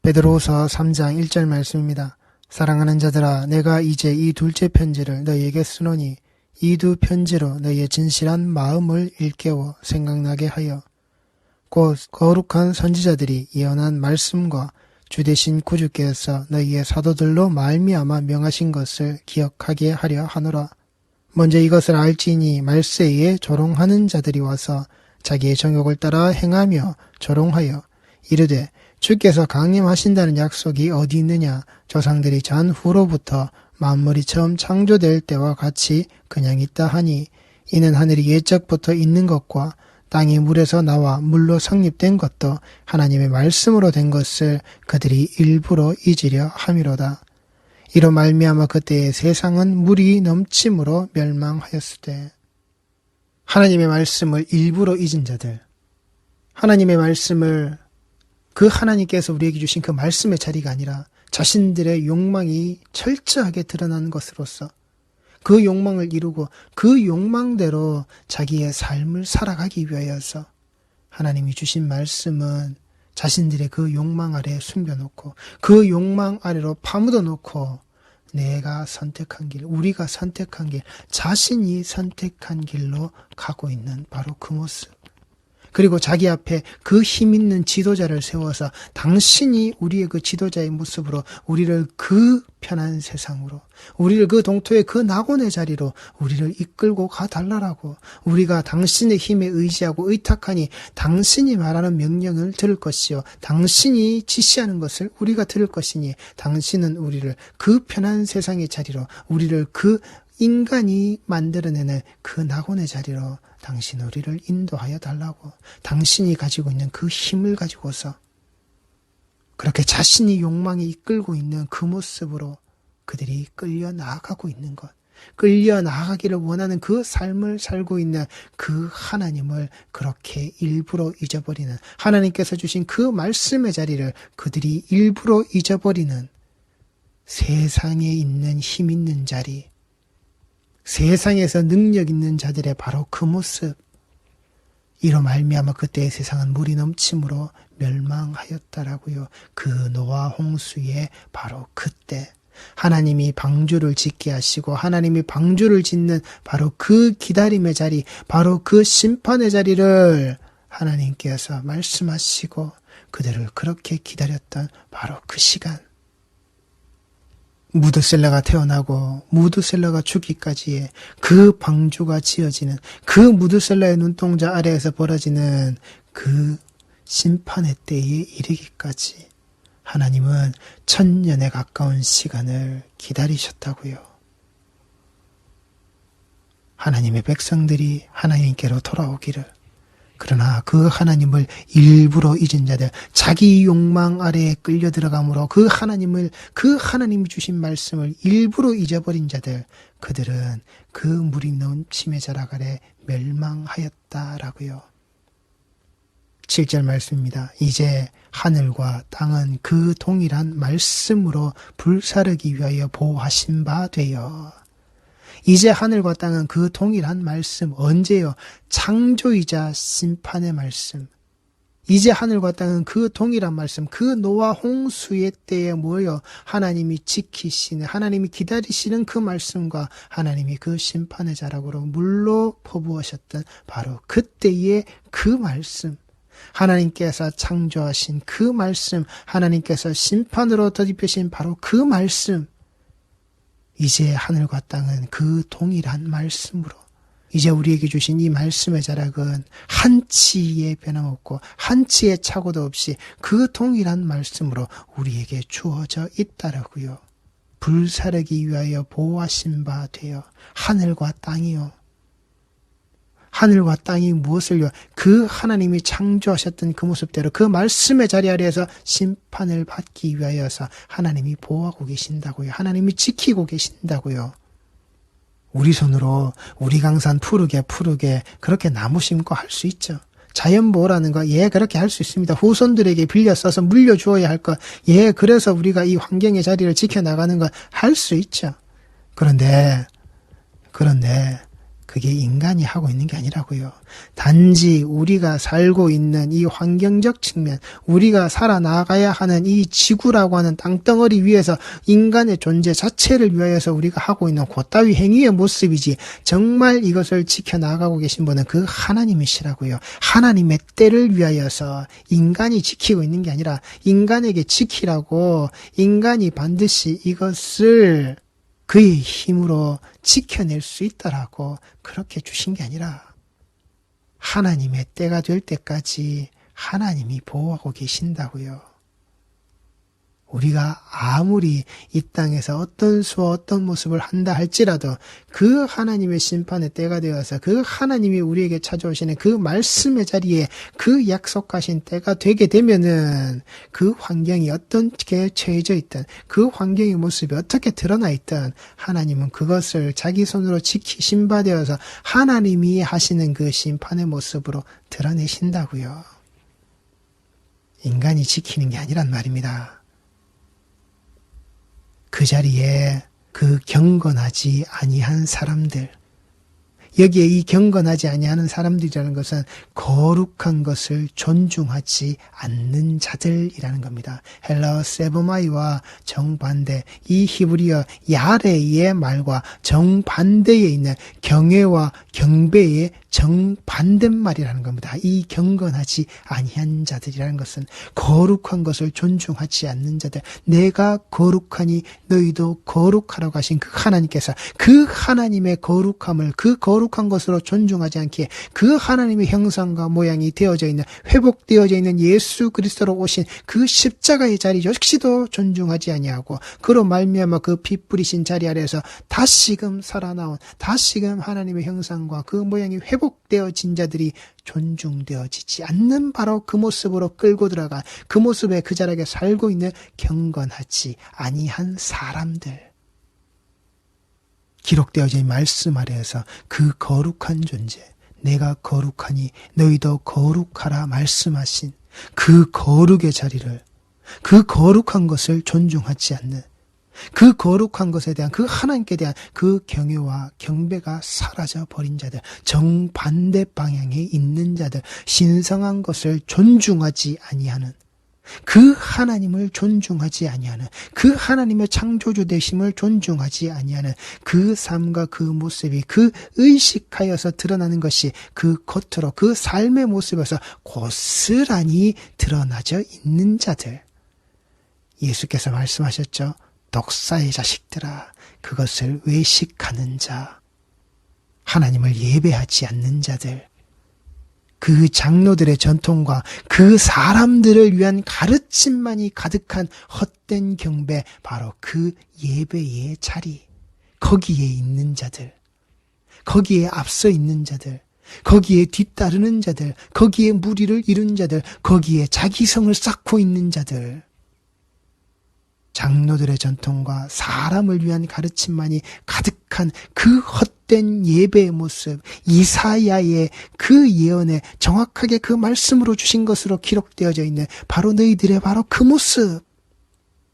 베드로후서 3장 1절 말씀입니다. 사랑하는 자들아, 내가 이제 이 둘째 편지를 너희에게 쓰노니 이 두 편지로 너희의 진실한 마음을 일깨워 생각나게 하여 곧 거룩한 선지자들이 예언한 말씀과 주되신 구주께서 너희의 사도들로 말미암아 명하신 것을 기억하게 하려 하노라. 먼저 이것을 알지니 말세에 조롱하는 자들이 와서 자기의 정욕을 따라 행하며 조롱하여 이르되 주께서 강림하신다는 약속이 어디 있느냐? 조상들이 전후로부터 만물이 처음 창조될 때와 같이 그냥 있다 하니 이는 하늘이 예적부터 있는 것과 땅이 물에서 나와 물로 성립된 것도 하나님의 말씀으로 된 것을 그들이 일부러 잊으려 함이로다. 이로 말미암아 그때의 세상은 물이 넘침으로 멸망하였으되. 하나님의 말씀을 일부러 잊은 자들, 하나님의 말씀을 그 하나님께서 우리에게 주신 그 말씀의 자리가 아니라 자신들의 욕망이 철저하게 드러나는 것으로서 그 욕망을 이루고 그 욕망대로 자기의 삶을 살아가기 위하여서 하나님이 주신 말씀은 자신들의 그 욕망 아래에 숨겨놓고 그 욕망 아래로 파묻어 놓고 내가 선택한 길, 우리가 선택한 길, 자신이 선택한 길로 가고 있는 바로 그 모습. 그리고 자기 앞에 그 힘 있는 지도자를 세워서 당신이 우리의 그 지도자의 모습으로 우리를 그 편한 세상으로, 우리를 그 동토의 그 낙원의 자리로 우리를 이끌고 가달라라고, 우리가 당신의 힘에 의지하고 의탁하니 당신이 말하는 명령을 들을 것이요 당신이 지시하는 것을 우리가 들을 것이니 당신은 우리를 그 편한 세상의 자리로, 우리를 그 인간이 만들어내는 그 낙원의 자리로 당신 우리를 인도하여 달라고, 당신이 가지고 있는 그 힘을 가지고서 그렇게 자신이 욕망에 이끌고 있는 그 모습으로 그들이 끌려 나아가고 있는 것, 끌려 나아가기를 원하는 그 삶을 살고 있는 그 하나님을 그렇게 일부러 잊어버리는, 하나님께서 주신 그 말씀의 자리를 그들이 일부러 잊어버리는 세상에 있는 힘 있는 자리, 세상에서 능력 있는 자들의 바로 그 모습. 이로 말미암아 그때의 세상은 물이 넘침으로 멸망하였다라고요. 그 노아 홍수의 바로 그때 하나님이 방주를 짓게 하시고 하나님이 방주를 짓는 바로 그 기다림의 자리, 바로 그 심판의 자리를 하나님께서 말씀하시고 그들을 그렇게 기다렸던 바로 그 시간. 무드셀라가 태어나고 무드셀라가 죽기까지의 그 방주가 지어지는, 그 무드셀라의 눈동자 아래에서 벌어지는 그 심판의 때에 이르기까지 하나님은 1000년에 가까운 시간을 기다리셨다고요. 하나님의 백성들이 하나님께로 돌아오기를. 그러나 그 하나님을 일부러 잊은 자들, 자기 욕망 아래에 끌려 들어감으로 그 하나님이 주신 말씀을 일부러 잊어버린 자들, 그들은 그 물이 넘침의 자락 아래 멸망하였다라고요. 7절 말씀입니다. 이제 하늘과 땅은 그 동일한 말씀으로 불사르기 위하여 보호하신 바 되어. 이제 하늘과 땅은 그 동일한 말씀, 언제요? 창조이자 심판의 말씀. 이제 하늘과 땅은 그 동일한 말씀, 그 노아 홍수의 때에 뭐요? 하나님이 지키시는, 하나님이 기다리시는 그 말씀과 하나님이 그 심판의 자락으로 물로 퍼부으셨던 바로 그때의 그 말씀, 하나님께서 창조하신 그 말씀, 하나님께서 심판으로 덧입히신 바로 그 말씀, 이제 하늘과 땅은 그 동일한 말씀으로, 이제 우리에게 주신 이 말씀의 자락은 한치의 변함없고 한치의 착오도 없이 그 동일한 말씀으로 우리에게 주어져 있다라고요. 불사르기 위하여 보호하신 바 되어. 하늘과 땅이요. 하늘과 땅이 무엇을요? 그 하나님이 창조하셨던 그 모습대로 그 말씀의 자리 아래에서 심판을 받기 위하여서 하나님이 보호하고 계신다고요. 하나님이 지키고 계신다고요. 우리 손으로 우리 강산 푸르게 그렇게 나무 심고 할 수 있죠. 자연보호라는 거, 그렇게 할 수 있습니다. 후손들에게 빌려 써서 물려주어야 할 것, 그래서 우리가 이 환경의 자리를 지켜나가는 거 할 수 있죠. 그런데 그게 인간이 하고 있는 게 아니라고요. 단지 우리가 살고 있는 이 환경적 측면, 우리가 살아나가야 하는 이 지구라고 하는 땅덩어리 위에서 인간의 존재 자체를 위하여서 우리가 하고 있는 그따위 행위의 모습이지, 정말 이것을 지켜나가고 계신 분은 그 하나님이시라고요. 하나님의 때를 위하여서 인간이 지키고 있는 게 아니라 인간에게 지키라고 인간이 반드시 이것을 그의 힘으로 지켜낼 수 있다라고 그렇게 주신 게 아니라 하나님의 때가 될 때까지 하나님이 보호하고 계신다고요. 우리가 아무리 이 땅에서 어떤 수와 어떤 모습을 한다 할지라도 그 하나님의 심판의 때가 되어서 그 하나님이 우리에게 찾아오시는 그 말씀의 자리에 그 약속하신 때가 되게 되면은 그 환경이 어떻게 처해져 있든 그 환경의 모습이 어떻게 드러나 있든 하나님은 그것을 자기 손으로 지키신 바 되어서 하나님이 하시는 그 심판의 모습으로 드러내신다고요. 인간이 지키는 게 아니란 말입니다. 그 자리에 그 경건하지 아니한 사람들, 여기에 이 경건하지 아니하는 사람들이라는 것은 거룩한 것을 존중하지 않는 자들이라는 겁니다. 헬라어 세보마이와 정반대, 이 히브리어 야레의 말과 정반대에 있는 경외와 경배의 정반대말이라는 겁니다. 이 경건하지 아니한 자들이라는 것은 거룩한 것을 존중하지 않는 자들, 내가 거룩하니 너희도 거룩하라고 하신 그 하나님께서 그 하나님의 거룩함을 그 거룩한 것으로 존중하지 않기에 그 하나님의 형상과 모양이 되어져 있는, 회복되어져 있는 예수 그리스도로 오신 그 십자가의 자리 역시도 존중하지 아니하고, 그로 말미암아 그 피 뿌리신 자리 아래에서 다시금 살아나온, 다시금 하나님의 형상과 그 모양이 회복되어진 자들이 존중되어지지 않는 바로 그 모습으로 끌고 들어간, 그 모습에 그 자락에 살고 있는 경건하지 아니한 사람들, 기록되어진 말씀 아래에서 그 거룩한 존재, 내가 거룩하니 너희도 거룩하라 말씀하신 그 거룩의 자리를, 그 거룩한 것을 존중하지 않는, 그 거룩한 것에 대한, 그 하나님께 대한 그 경외와 경배가 사라져 버린 자들, 정반대 방향에 있는 자들, 신성한 것을 존중하지 아니하는, 그 하나님을 존중하지 아니하는, 그 하나님의 창조주 되심을 존중하지 아니하는 그 삶과 그 모습이, 그 의식하여서 드러나는 것이 그 겉으로, 그 삶의 모습에서 고스란히 드러나져 있는 자들. 예수께서 말씀하셨죠. 독사의 자식들아, 그것을 외식하는 자, 하나님을 예배하지 않는 자들, 그 장로들의 전통과 그 사람들을 위한 가르침만이 가득한 헛된 경배, 바로 그 예배의 자리, 거기에 있는 자들, 거기에 앞서 있는 자들, 거기에 뒤따르는 자들, 거기에 무리를 이룬 자들, 거기에 자기성을 쌓고 있는 자들, 장로들의 전통과 사람을 위한 가르침만이 가득한 그 헛된 예배의 모습, 이사야의 그 예언에 정확하게 그 말씀으로 주신 것으로 기록되어져 있는 바로 너희들의 바로 그 모습,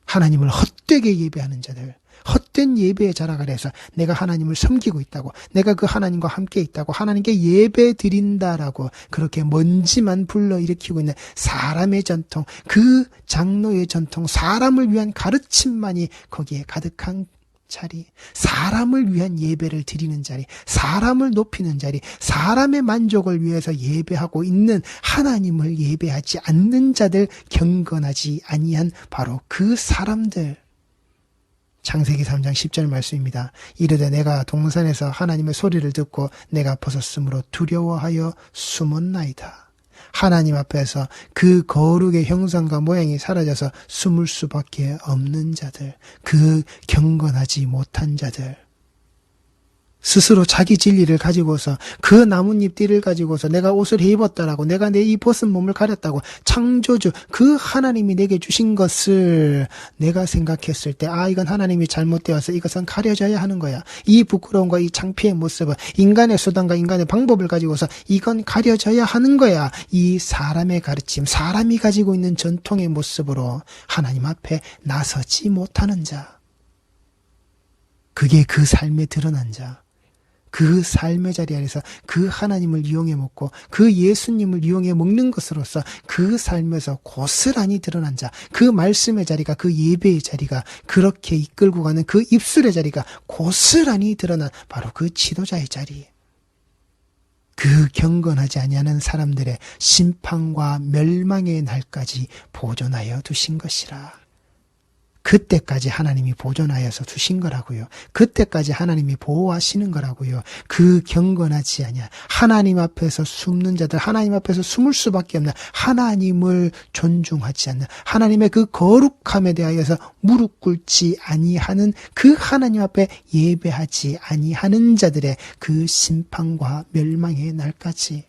하나님을 헛되게 예배하는 자들, 헛된 예배의 자락 아래에서 내가 하나님을 섬기고 있다고, 내가 그 하나님과 함께 있다고, 하나님께 예배 드린다라고 그렇게 먼지만 불러일으키고 있는 사람의 전통, 그 장로의 전통, 사람을 위한 가르침만이 거기에 가득한 자리, 사람을 위한 예배를 드리는 자리, 사람을 높이는 자리, 사람의 만족을 위해서 예배하고 있는 하나님을 예배하지 않는 자들, 경건하지 아니한 바로 그 사람들. 창세기 3장 10절 말씀입니다. 이르되 내가 동산에서 하나님의 소리를 듣고 내가 벗었으므로 두려워하여 숨었나이다. 하나님 앞에서 그 거룩의 형상과 모양이 사라져서 숨을 수밖에 없는 자들, 그 경건하지 못한 자들, 스스로 자기 진리를 가지고서, 그 나뭇잎 띠를 가지고서 내가 옷을 입었다라고, 내가 내 이 벗은 몸을 가렸다고, 창조주 그 하나님이 내게 주신 것을 내가 생각했을 때, 아, 이건 하나님이 잘못되어서 이것은 가려져야 하는 거야. 이 부끄러움과 이 창피의 모습은 인간의 수단과 인간의 방법을 가지고서 이건 가려져야 하는 거야. 이 사람의 가르침, 사람이 가지고 있는 전통의 모습으로 하나님 앞에 나서지 못하는 자, 그게 그 삶에 드러난 자, 그 삶의 자리 안에서 그 하나님을 이용해 먹고 그 예수님을 이용해 먹는 것으로서 그 삶에서 고스란히 드러난 자, 그 말씀의 자리가, 그 예배의 자리가, 그렇게 이끌고 가는 그 입술의 자리가 고스란히 드러난 바로 그 지도자의 자리. 그 경건하지 아니하는 사람들의 심판과 멸망의 날까지 보존하여 두신 것이라. 그때까지 하나님이 보존하여서 두신 거라고요. 그때까지 하나님이 보호하시는 거라고요. 그 경건하지 아니하 하나님 앞에서 숨는 자들, 하나님 앞에서 숨을 수밖에 없는, 하나님을 존중하지 않는, 하나님의 그 거룩함에 대하여서 무릎 꿇지 아니하는, 그 하나님 앞에 예배하지 아니하는 자들의 그 심판과 멸망의 날까지.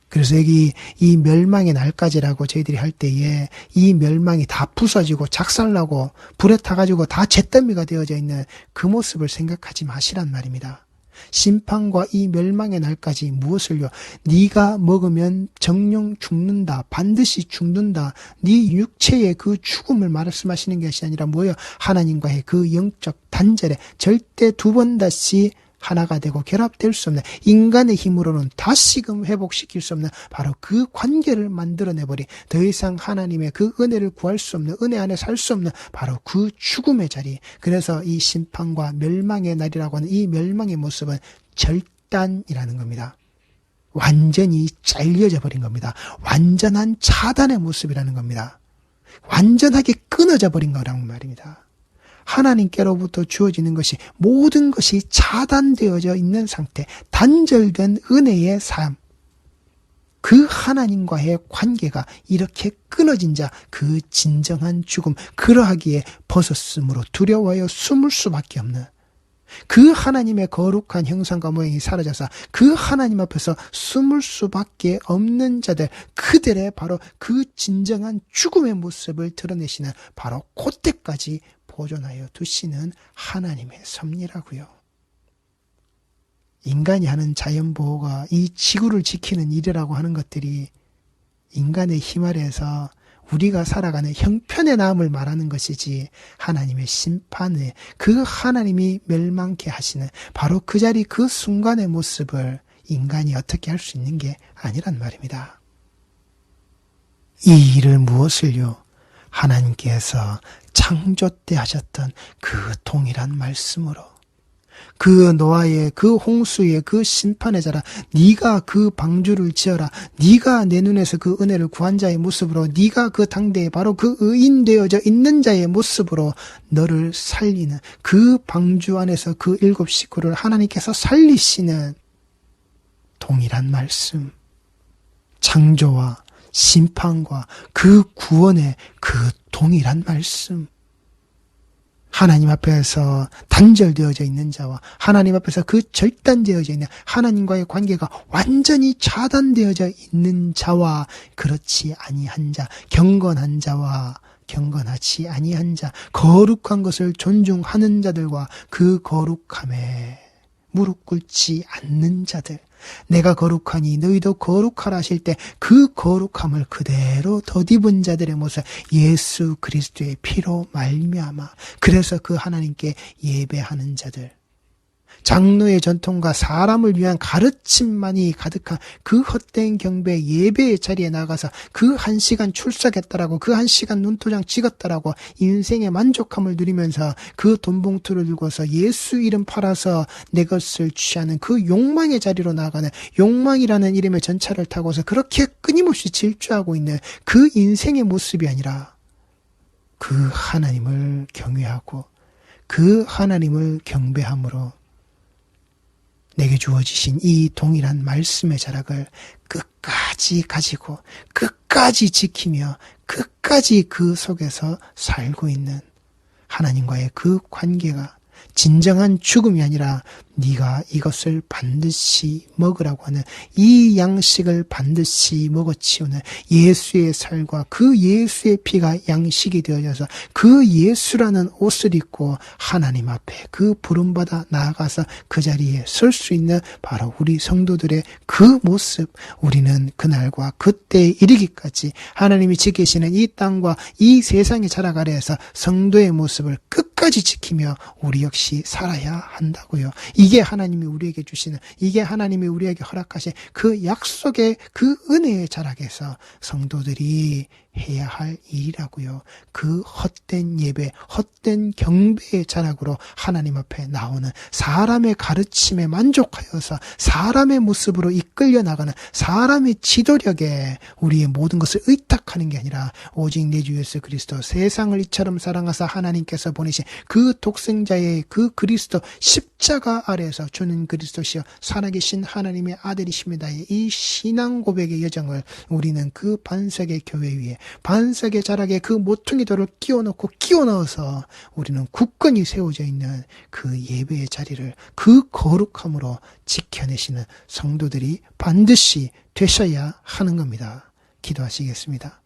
그래서 여기 이 멸망의 날까지라고 저희들이 할 때에 이 멸망이 다 부서지고 작살나고 불에 타가지고 다 잿더미가 되어져 있는 그 모습을 생각하지 마시란 말입니다. 심판과 이 멸망의 날까지 무엇을요? 네가 먹으면 정령 죽는다. 반드시 죽는다. 네 육체의 그 죽음을 말씀하시는 것이 아니라 뭐예요? 하나님과의 그 영적 단절에 절대 두 번 다시 하나가 되고 결합될 수 없는, 인간의 힘으로는 다시금 회복시킬 수 없는 바로 그 관계를 만들어내버린, 더 이상 하나님의 그 은혜를 구할 수 없는, 은혜 안에 살 수 없는 바로 그 죽음의 자리. 그래서 이 심판과 멸망의 날이라고 하는 이 멸망의 모습은 절단이라는 겁니다. 완전히 잘려져 버린 겁니다. 완전한 차단의 모습이라는 겁니다. 완전하게 끊어져 버린 거란 말입니다. 하나님께로부터 주어지는 것이, 모든 것이 차단되어져 있는 상태, 단절된 은혜의 삶, 그 하나님과의 관계가 이렇게 끊어진 자, 그 진정한 죽음, 그러하기에 벗었으므로 두려워하여 숨을 수밖에 없는, 그 하나님의 거룩한 형상과 모양이 사라져서 그 하나님 앞에서 숨을 수밖에 없는 자들, 그들의 바로 그 진정한 죽음의 모습을 드러내시는 바로 그때까지 보존하여 두시는 하나님의 섭리라고요. 인간이 하는 자연보호가 이 지구를 지키는 일이라고 하는 것들이 인간의 힘 아래에서 우리가 살아가는 형편의 나음을 말하는 것이지, 하나님의 심판에 그 하나님이 멸망케 하시는 바로 그 자리, 그 순간의 모습을 인간이 어떻게 할 수 있는 게 아니란 말입니다. 이 일을 무엇을요? 하나님께서 창조 때 하셨던 그 동일한 말씀으로, 그 노아의 그 홍수의 그 심판의 자라, 네가 그 방주를 지어라, 네가 내 눈에서 그 은혜를 구한 자의 모습으로, 네가 그 당대에 바로 그 의인되어져 있는 자의 모습으로 너를 살리는, 그 방주 안에서 그 7 식구를 하나님께서 살리시는 동일한 말씀, 창조와 심판과 그 구원의 그 동일한 말씀, 하나님 앞에서 단절되어져 있는 자와 하나님 앞에서 그 절단되어져 있는, 하나님과의 관계가 완전히 차단되어져 있는 자와 그렇지 아니한 자, 경건한 자와 경건하지 아니한 자, 거룩한 것을 존중하는 자들과 그 거룩함에 무릎 꿇지 않는 자들, 내가 거룩하니 너희도 거룩하라 하실 때 그 거룩함을 그대로 덧입은 자들의 모습, 예수 그리스도의 피로 말미암아, 그래서 그 하나님께 예배하는 자들, 장로의 전통과 사람을 위한 가르침만이 가득한 그 헛된 경배 예배의 자리에 나가서 그 1시간 출석했다라고, 그 1시간 눈도장 찍었다라고 인생의 만족함을 누리면서 그 돈봉투를 들고서 예수 이름 팔아서 내 것을 취하는 그 욕망의 자리로 나가는, 욕망이라는 이름의 전차를 타고서 그렇게 끊임없이 질주하고 있는 그 인생의 모습이 아니라, 그 하나님을 경외하고 그 하나님을 경배함으로 내게 주어지신 이 동일한 말씀의 자락을 끝까지 가지고 끝까지 지키며 끝까지 그 속에서 살고 있는 하나님과의 그 관계가 진정한 죽음이 아니라 네가 이것을 반드시 먹으라고 하는 이 양식을 반드시 먹어치우는 예수의 살과 그 예수의 피가 양식이 되어져서 그 예수라는 옷을 입고 하나님 앞에 그 부름받아 나아가서 그 자리에 설 수 있는 바로 우리 성도들의 그 모습, 우리는 그날과 그때에 이르기까지 하나님이 지키시는 이 땅과 이 세상의 자락 아래에서 성도의 모습을 끝까지 끝까지 지키며 우리 역시 살아야 한다고요. 이게 하나님이 우리에게 주시는, 이게 하나님이 우리에게 허락하신 그 약속의 그 은혜의 자락에서 성도들이 해야 할 일이라고요. 그 헛된 예배, 헛된 경배의 자락으로 하나님 앞에 나오는, 사람의 가르침에 만족하여서 사람의 모습으로 이끌려 나가는, 사람의 지도력에 우리의 모든 것을 의탁하는 게 아니라 오직 내 주 예수 그리스도, 세상을 이처럼 사랑하사 하나님께서 보내신 그 독생자의 그 그리스도, 십자가 아래에서 주는 그리스도시여 살아계신 하나님의 아들이십니다의 이 신앙 고백의 여정을 우리는 그 반석의 교회 위에, 반석의 자락에 그 모퉁이돌을 끼워넣고 끼워넣어서 우리는 굳건히 세워져 있는 그 예배의 자리를 그 거룩함으로 지켜내시는 성도들이 반드시 되셔야 하는 겁니다. 기도하시겠습니다.